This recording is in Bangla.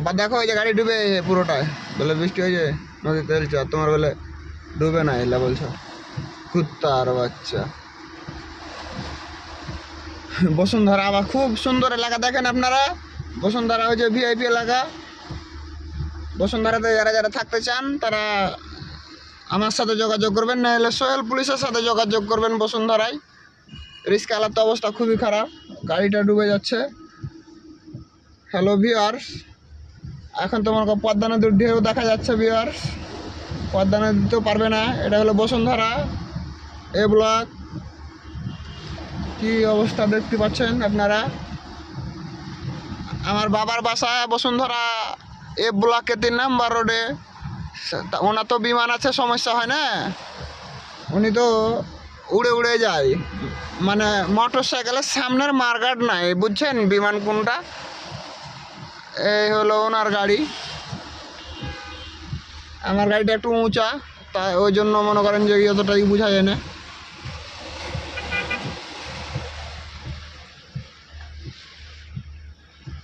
আবার দেখো ওই যে গাড়ি ডুবে পুরোটায়, বলে বৃষ্টি হয়েছে নদীতে তেলছে, আর তোমার বলে ডুবে না এলা বলছো, কুত্তার বাচ্চা। বসুন্ধরা আবার খুব সুন্দর এলাকা, দেখেন আপনারা। বসুন্ধরা হচ্ছে ভিআইপি এলাকা। বসুন্ধরাতে যারা যারা থাকতে চান তারা আমার সাথে যোগাযোগ করবেন, না হলে সোহেল পুলিশের সাথে যোগাযোগ করবেন। বসুন্ধরায় রিস্কালার তো অবস্থা খুবই খারাপ, গাড়িটা ডুবে যাচ্ছে। হ্যালো ভিউয়ার্স, এখন তোমার পদ্মা নদীর ঢেউ দেখা যাচ্ছে ভিউয়ার্স। পদ্মা নদীতেও পারবে না। এটা হলো বসুন্ধরা এ ব্লক। কি অবস্থা দেখতে পাচ্ছেন আপনারা। আমার বাবার বাসা বসুন্ধরা এ ব্লকে 3 নম্বর রোডে। ওনার তো বিমান আছে, সমস্যা হয় না, উনি তো উড়ে উড়ে যায়। মানে মোটর সাইকেলের সামনের মার্গাট নাই, বুঝছেন বিমান কোনটা। এই হলো ওনার গাড়ি। আমার গাড়িটা একটু উঁচা, তাই ওই জন্য মনে করেন যে যতটাই বোঝা যায় না।